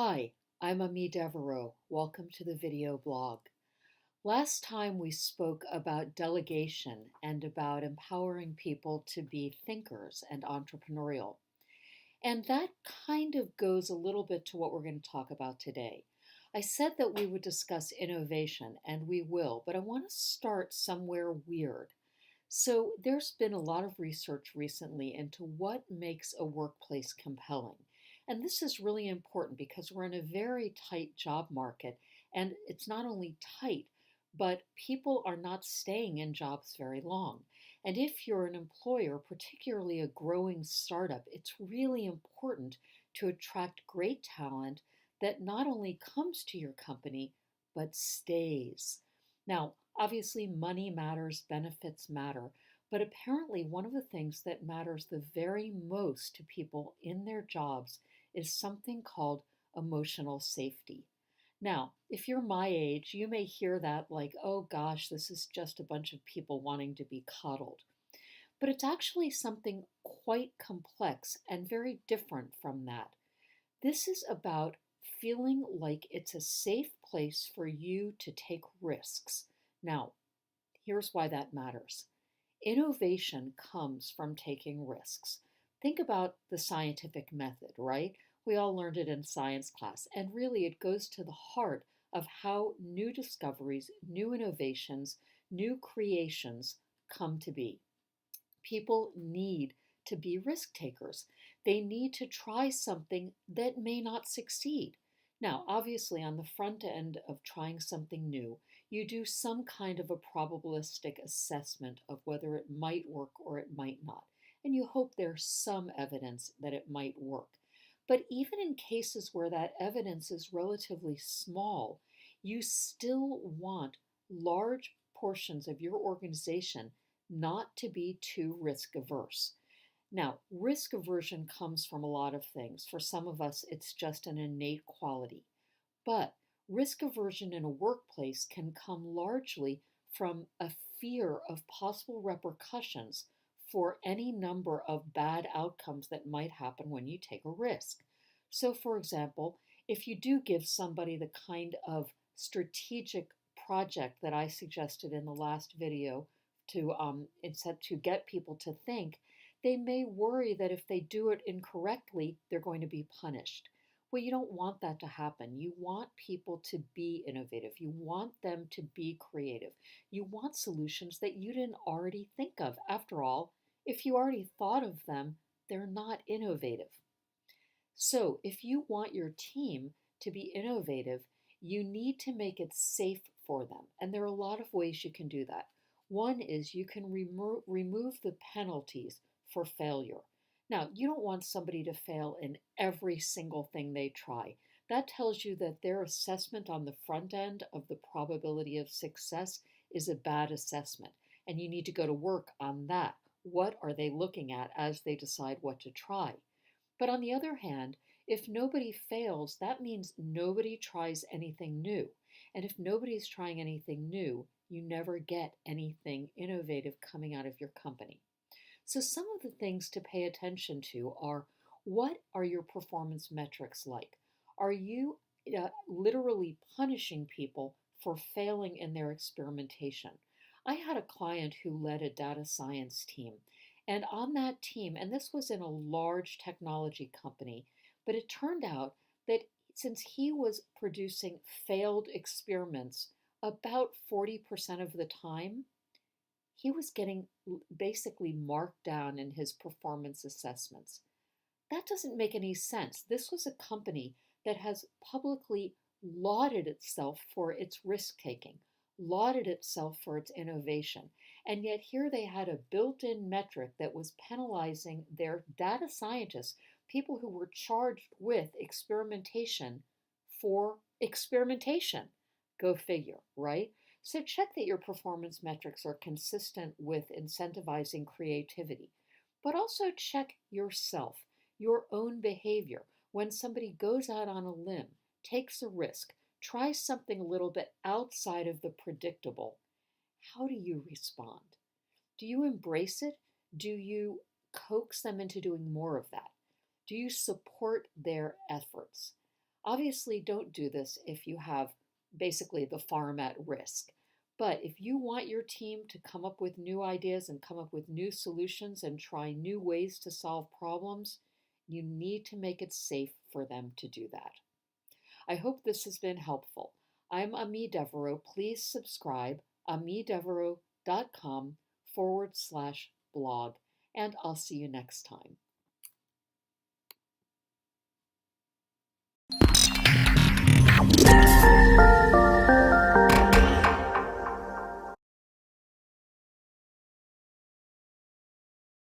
Hi, I'm Ami Devereaux. Welcome to the video blog. Last time we spoke about delegation and about empowering people to be thinkers and entrepreneurial. And that kind of goes a little bit to what we're going to talk about today. I said that we would discuss innovation, and we will, but I want to start somewhere weird. So, there's been a lot of research recently into what makes a workplace compelling. And this is really important because we're in a very tight job market, and it's not only tight, but people are not staying in jobs very long. And if you're an employer, particularly a growing startup, it's really important to attract great talent that not only comes to your company, but stays. Now, obviously, money matters, benefits matter, but apparently, one of the things that matters the very most to people in their jobs is something called emotional safety. Now, if you're my age, you may hear that like, oh gosh, this is just a bunch of people wanting to be coddled. But it's actually something quite complex and very different from that. This is about feeling like it's a safe place for you to take risks. Now, here's why that matters. Innovation comes from taking risks. Think about the scientific method, right? We all learned it in science class, and really it goes to the heart of how new discoveries, new innovations, new creations come to be. People need to be risk takers. They need to try something that may not succeed. Now, obviously, on the front end of trying something new, you do some kind of a probabilistic assessment of whether it might work or it might not. And you hope there's some evidence that it might work. But even in cases where that evidence is relatively small, you still want large portions of your organization not to be too risk averse. Now, risk aversion comes from a lot of things. For some of us, it's just an innate quality. But risk aversion in a workplace can come largely from a fear of possible repercussions for any number of bad outcomes that might happen when you take a risk. So, for example, if you do give somebody the kind of strategic project that I suggested in the last video instead to get people to think, they may worry that if they do it incorrectly, they're going to be punished. Well, you don't want that to happen. You want people to be innovative. You want them to be creative. You want solutions that you didn't already think of. After all, if you already thought of them, they're not innovative. So, if you want your team to be innovative, you need to make it safe for them. And there are a lot of ways you can do that. One is you can remove the penalties for failure. Now, you don't want somebody to fail in every single thing they try. That tells you that their assessment on the front end of the probability of success is a bad assessment, and you need to go to work on that. What are they looking at as they decide what to try? But on the other hand, if nobody fails, that means nobody tries anything new. And if nobody's trying anything new, you never get anything innovative coming out of your company. So, some of the things to pay attention to are, what are your performance metrics like? Are you literally punishing people for failing in their experimentation? I had a client who led a data science team. And on that team, and this was in a large technology company, but it turned out that since he was producing failed experiments about 40% of the time, he was getting basically marked down in his performance assessments. That doesn't make any sense. This was a company that has publicly lauded itself for its risk taking, lauded itself for its innovation. And yet, here they had a built in metric that was penalizing their data scientists, people who were charged with experimentation for experimentation. Go figure, right? So check that your performance metrics are consistent with incentivizing creativity, but also check yourself, your own behavior. When somebody goes out on a limb, takes a risk, tries something a little bit outside of the predictable, how do you respond? Do you embrace it? Do you coax them into doing more of that? Do you support their efforts? Obviously, don't do this if you have basically the farm at risk. But if you want your team to come up with new ideas and come up with new solutions and try new ways to solve problems, you need to make it safe for them to do that. I hope this has been helpful. I'm Ami Devereaux. Please subscribe, amidevereaux.com/blog, and I'll see you next time.